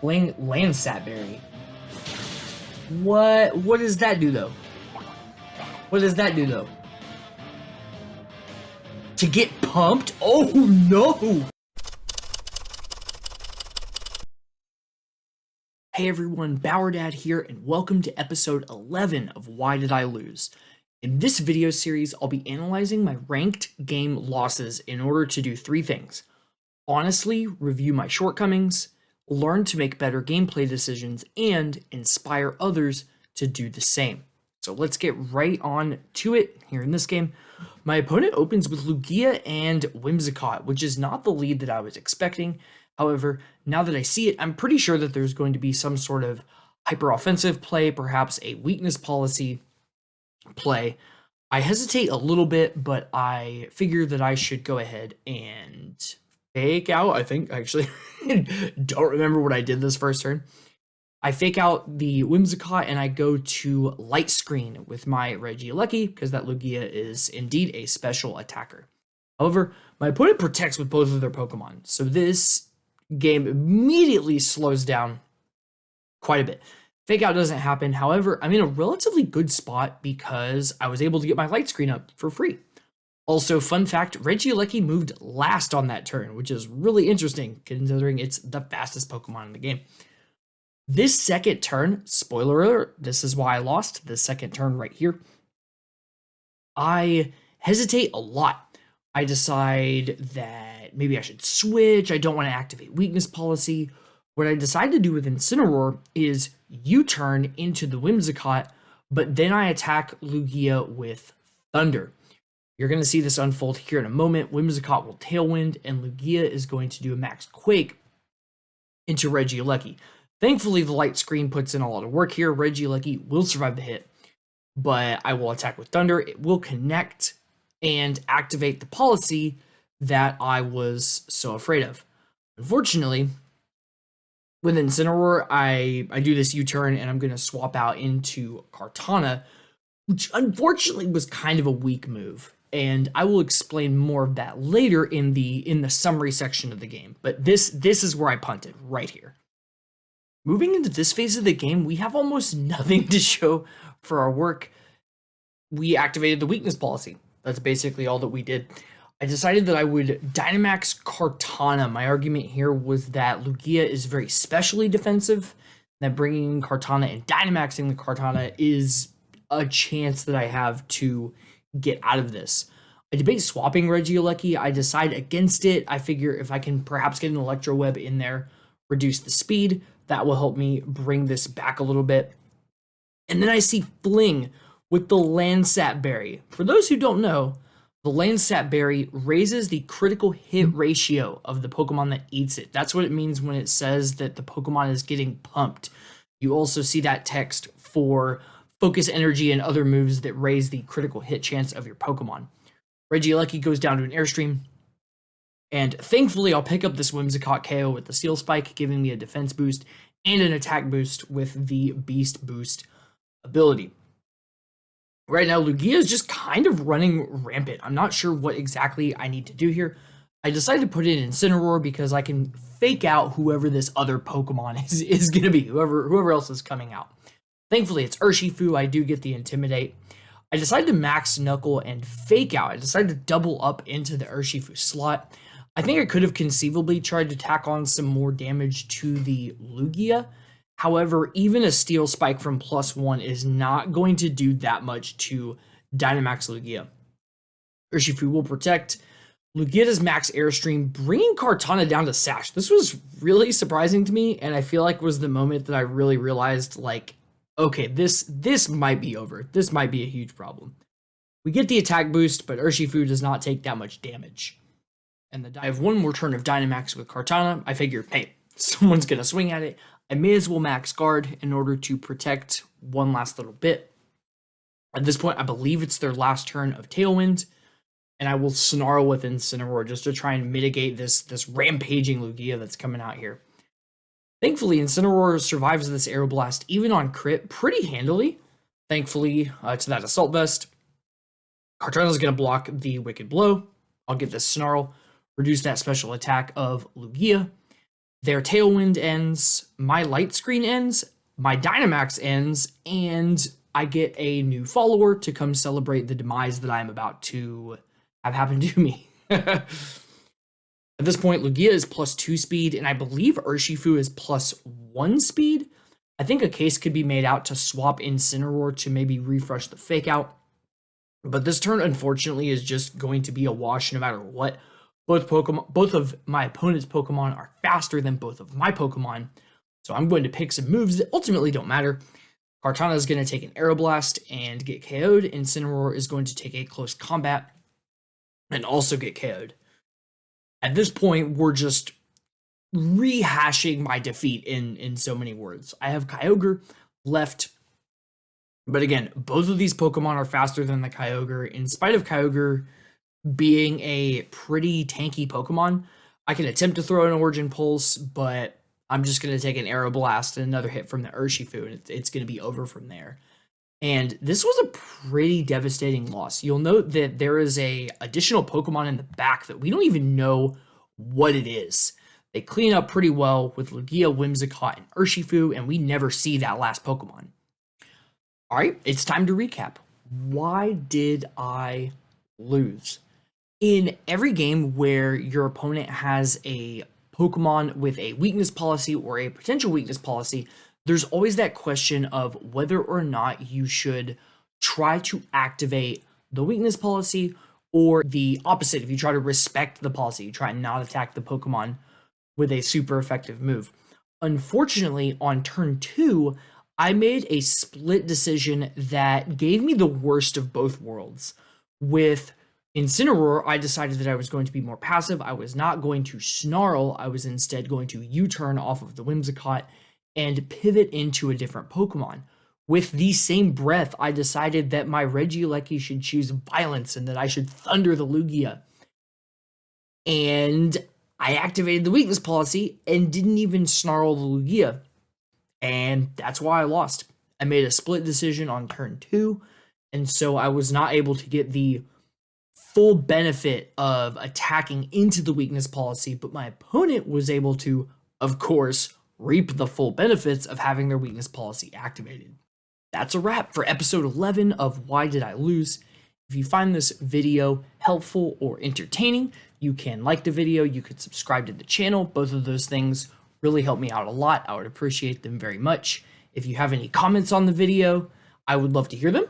Landsat Berry. What does that do though? What does that do though? To get pumped? Oh no! Hey everyone, Bauerdad here, and welcome to episode 11 of Why Did I Lose? In this video series, I'll be analyzing my ranked game losses in order to do three things. Honestly, review my shortcomings, learn to make better gameplay decisions, and inspire others to do the same. So let's get right on to it here in this game. My opponent opens with Lugia and Whimsicott, which is not the lead that I was expecting. However, now that I see it, I'm pretty sure that there's going to be some sort of hyper-offensive play, perhaps a weakness policy play. I hesitate a little bit, but I figure that I should go ahead and fake out. I think, actually, don't remember what I did this first turn. I fake out the Whimsicott and I go to Light Screen with my Regieleki because that Lugia is indeed a special attacker. However, my opponent protects with both of their Pokemon, so this game immediately slows down quite a bit. Fake out doesn't happen. However, I'm in a relatively good spot because I was able to get my Light Screen up for free. Also, fun fact, Regieleki moved last on that turn, which is really interesting considering it's the fastest Pokemon in the game. This second turn, spoiler alert, this is why I lost, the second turn right here. I hesitate a lot. I decide that maybe I should switch. I don't want to activate weakness policy. What I decide to do with Incineroar is U-turn into the Whimsicott, but then I attack Lugia with Thunder. You're going to see this unfold here in a moment. Whimsicott will Tailwind, and Lugia is going to do a Max Quake into Regieleki. Thankfully, the Light Screen puts in a lot of work here. Regieleki will survive the hit, but I will attack with Thunder. It will connect and activate the policy that I was so afraid of. Unfortunately, with Incineroar, I do this U-turn, and I'm going to swap out into Kartana, which unfortunately was kind of a weak move. And I will explain more of that later in the summary section of the game. But this is where I punted, right here. Moving into this phase of the game, we have almost nothing to show for our work. We activated the weakness policy. That's basically all that we did. I decided that I would Dynamax Kartana. My argument here was that Lugia is very specially defensive, that bringing in Kartana and Dynamaxing the Kartana is a chance that I have to get out of this. I debate swapping Regieleki. I decide against it. I figure if I can perhaps get an Electro Web in there, reduce the speed, that will help me bring this back a little bit. And then I see Fling with the Landsat Berry. For those who don't know, the Landsat Berry raises the critical hit ratio of the Pokemon that eats it. That's what it means when it says that the Pokemon is getting pumped. You also see that text for Focus Energy and other moves that raise the critical hit chance of your Pokemon. Regieleki goes down to an Airstream, and thankfully I'll pick up this Whimsicott KO with the Steel Spike, giving me a defense boost and an attack boost with the Beast Boost ability. Right now, Lugia is just kind of running rampant. I'm not sure what exactly I need to do here. I decided to put in Incineroar because I can fake out whoever this other Pokemon is going to be, whoever else is coming out. Thankfully, it's Urshifu. I do get the Intimidate. I decided to max Knuckle and fake out. I decided to double up into the Urshifu slot. I think I could have conceivably tried to tack on some more damage to the Lugia. However, even a Steel Spike from +1 is not going to do that much to Dynamax Lugia. Urshifu will protect. Lugia does max Airstream, bringing Kartana down to Sash. This was really surprising to me, and I feel like was the moment that I really realized, like, okay, this might be over. This might be a huge problem. We get the attack boost, but Urshifu does not take that much damage. And I have one more turn of Dynamax with Kartana. I figure, hey, someone's going to swing at it. I may as well max guard in order to protect one last little bit. At this point, I believe it's their last turn of Tailwind, and I will Snarl with Incineroar just to try and mitigate this rampaging Lugia that's coming out here. Thankfully, Incineroar survives this Aeroblast even on crit pretty handily, thankfully to that Assault Vest. Kartana's going to block the Wicked Blow. I'll get this Snarl, reduce that special attack of Lugia, their Tailwind ends, my Light Screen ends, my Dynamax ends, and I get a new follower to come celebrate the demise that I'm about to have happen to me. At this point, Lugia is +2 speed, and I believe Urshifu is +1 speed. I think a case could be made out to swap Incineroar to maybe refresh the fake out. But this turn, unfortunately, is just going to be a wash no matter what. Both of my opponent's Pokemon are faster than both of my Pokemon. So I'm going to pick some moves that ultimately don't matter. Kartana is going to take an Aeroblast and get KO'd. Incineroar is going to take a close combat and also get KO'd. At this point, we're just rehashing my defeat in so many words. I have Kyogre left, but again, both of these Pokemon are faster than the Kyogre. In spite of Kyogre being a pretty tanky Pokemon, I can attempt to throw an Origin Pulse, but I'm just going to take an Aeroblast and another hit from the Urshifu, and it's going to be over from there. And this was a pretty devastating loss. You'll note that there is a additional Pokemon in the back that we don't even know what it is. They clean up pretty well with Lugia, Whimsicott, and Urshifu, and we never see that last Pokemon. All right, it's time to recap. Why did I lose? In every game where your opponent has a Pokemon with a weakness policy or a potential weakness policy, there's always that question of whether or not you should try to activate the weakness policy or the opposite. If you try to respect the policy, you try and not attack the Pokemon with a super effective move. Unfortunately, on turn 2, I made a split decision that gave me the worst of both worlds. With Incineroar, I decided that I was going to be more passive. I was not going to Snarl. I was instead going to U-turn off of the Whimsicott and pivot into a different Pokemon. With the same breath, I decided that my Regieleki should choose Violence and that I should Thunder the Lugia. And I activated the weakness policy and didn't even Snarl the Lugia. And that's why I lost. I made a split decision on turn 2, and so I was not able to get the full benefit of attacking into the weakness policy, but my opponent was able to, of course, reap the full benefits of having their weakness policy activated. That's a wrap for episode 11 of Why Did I Lose? If you find this video helpful or entertaining, you can like the video, you could subscribe to the channel. Both of those things really help me out a lot. I would appreciate them very much. If you have any comments on the video, I would love to hear them.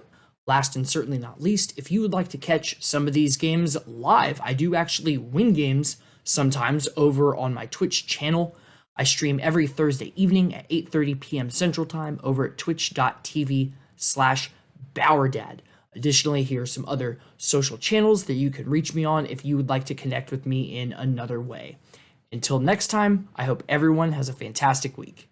Last and certainly not least, if you would like to catch some of these games live, I do actually win games sometimes over on my Twitch channel. I stream every Thursday evening at 8:30 p.m. Central Time over at twitch.tv/BauerDad. Additionally, here are some other social channels that you can reach me on if you would like to connect with me in another way. Until next time, I hope everyone has a fantastic week.